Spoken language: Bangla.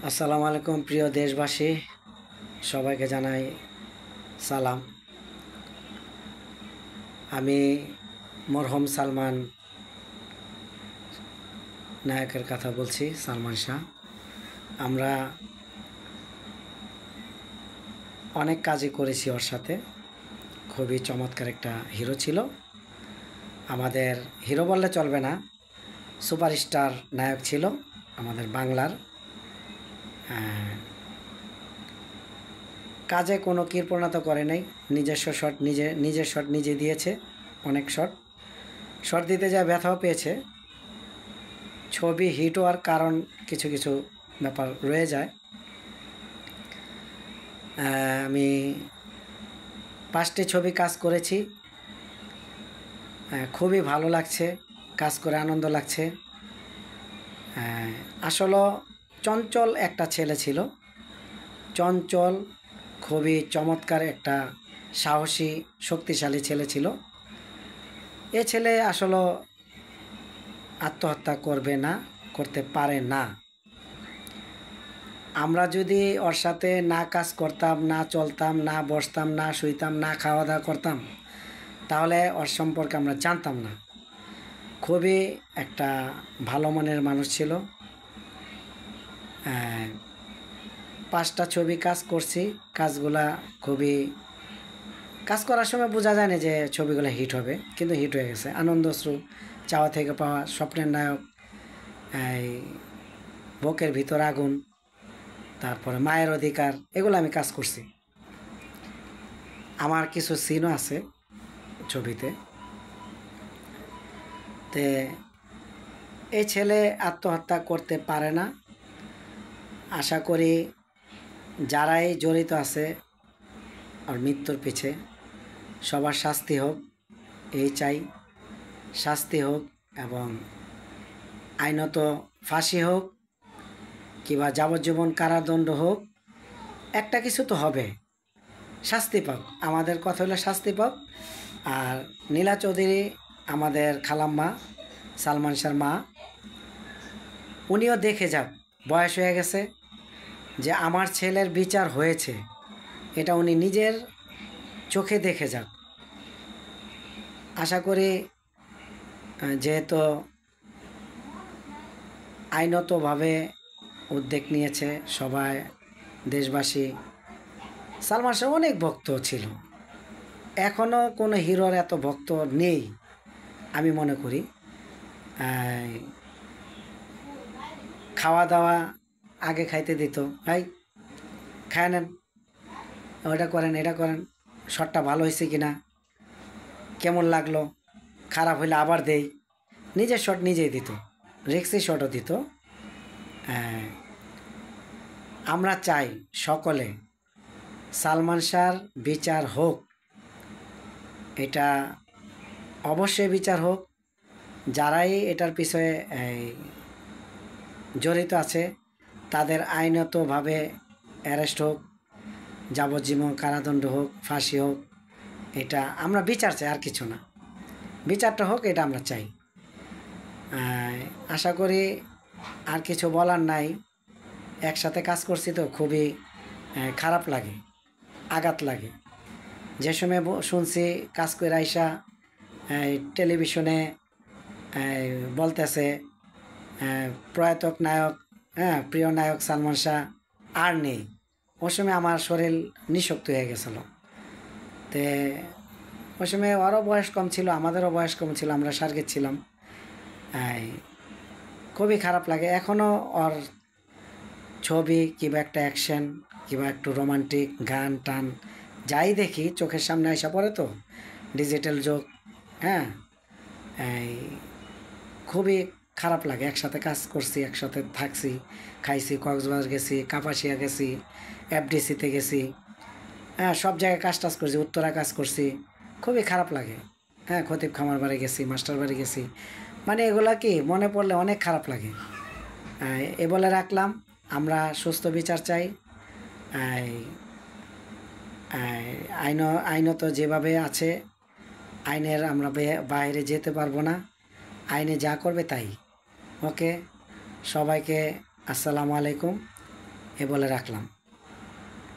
আসসালামু আলাইকুম প্রিয় দেশবাসী, সবাইকে জানাই সালাম। আমি মরহুম সালমান নায়কের কথা বলছি, সালমান শাহ। আমরা অনেক কাজই করেছি ওর সাথে। খুবই চমৎকার একটা হিরো ছিল। আমাদের হিরো বললে চলবে না, সুপারস্টার নায়ক ছিল আমাদের বাংলার। কাজে কোনো কৃপণতা করে নাই, নিজস্ব শট নিজের শট নিজে দিয়েছে। অনেক শট দিতে যায় ব্যথাও পেয়েছে। ছবি হিট হওয়ার কারণ কিছু কিছু ব্যাপার রয়ে যায়। আমি 5টি ছবি কাজ করেছি। খুবই ভালো লাগছে, কাজ করে আনন্দ লাগছে। আসলে চঞ্চল একটা ছেলে ছিল, চঞ্চল, খুবই চমৎকার একটা সাহসী শক্তিশালী ছেলে ছিল। এ ছেলে আসলে আত্মহত্যা করতে পারে না। আমরা যদি ওর সাথে না কাজ করতাম, না চলতাম, না বসতাম, না শুইতাম, না খাওয়া দাওয়া করতাম, তাহলে ওর সম্পর্কে আমরা জানতাম না। খুবই একটা ভালো মনের মানুষ ছিল। 5টা ছবি কাজ করছি। কাজগুলা খুবই, কাজ করার সময় বোঝা যায় না যে ছবিগুলো হিট হবে, কিন্তু হিট হয়ে গেছে। আনন্দশ্রু, চাওয়া থেকে পাওয়া, স্বপ্নের নায়ক, এই বুকের ভিতর আগুন, তারপরে মায়ের অধিকার, এগুলো আমি কাজ করছি। আমার কিছু সিনও আছে ছবিতে। তে এই ছেলে আত্মহত্যা করতে পারে না। আশা করি যারাই জড়িত আছে আর মৃত্যুর পিছে, সবার শাস্তি হোক, এই চাই। শাস্তি হোক এবং আইনত ফাঁসি হোক কিংবা যাবজ্জীবন কারাদণ্ড হোক, একটা কিছু তো হবে। শাস্তি পাক, আমাদের কথা হলো শাস্তি পাক। আর নীলা চৌধুরী, আমাদের খালাম্মা, সালমান শাহর মা, উনিও দেখে যাক, বয়স হয়ে গেছে, যে আমার ছেলের বিচার হয়েছে, এটা উনি নিজের চোখে দেখে যাক। আশা করি যেহেতু আইনতভাবে উদ্যোগ নিয়েছে সবাই, দেশবাসী। সালমান শাহ অনেক ভক্ত ছিল, এখনও কোনো হিরোর এত ভক্ত নেই আমি মনে করি। খাওয়া দাওয়া আগে খাইতে দিত, ভাই খায় নেন, ওটা করেন, এটা করেন, শটটা ভালো হয়েছে কিনা, কেমন লাগলো, খারাপ হইলে আবার দেই। নিজের শট নিজেই দিত, রিক্সি শটও দিত। আমরা চাই সকলে সালমান শাহর বিচার হোক, এটা অবশ্যই বিচার হোক। যারাই এটার পিছনে জড়িত আছে তাদের আইনতভাবে অ্যারেস্ট হোক, যাবজ্জীবন কারাদণ্ড হোক, ফাঁসি হোক। এটা আমরা বিচার চাই, আর কিছু না। বিচারটা হোক, এটা আমরা চাই। আশা করি আর কিছু বলার নাই। একসাথে কাজ করছি তো খুবই খারাপ লাগে, আঘাত লাগে। যে সময় শুনছি কাজ করে আইসা টেলিভিশনে বলতেছে প্রয়াত নায়ক, প্রিয় নায়ক সালমান শাহ আর নেই, ওই সময় আমার শরীর নিঃশক্ত হয়ে গেছিলো। তে ওই সময় ওরও বয়স কম ছিল, আমাদেরও বয়স কম ছিল, আমরা সার্গিত ছিলাম। খুবই খারাপ লাগে। এখনও ওর ছবি কিংবা একটা অ্যাকশন কিংবা একটু রোমান্টিক গান টান যাই দেখি চোখের সামনে আসা পড়ে, তো ডিজিটাল যুগ। এই খুবই খারাপ লাগে। একসাথে কাজ করছি, একসাথে থাকছি, খাইছি, কক্সবাজার গেছি, কাপাসিয়া গেছি, এফডিসিতে গেছি, সব জায়গায় কাজ করছি, উত্তরা কাজ করছি। খুবই খারাপ লাগে। খতিব খামার বাড়ি গেছি, মাস্টার বাড়ি গেছি, মানে এগুলা কি মনে পড়লে অনেক খারাপ লাগে। এ বলে রাখলাম, আমরা সুস্থ বিচার চাই। আইনত যেভাবে আছে, আইনের আমরা বাইরে যেতে পারবো না, আইনে যা করবে তাই। ওকে, সবাইকে আসসালামু আলাইকুম। এ বলে রাখলাম।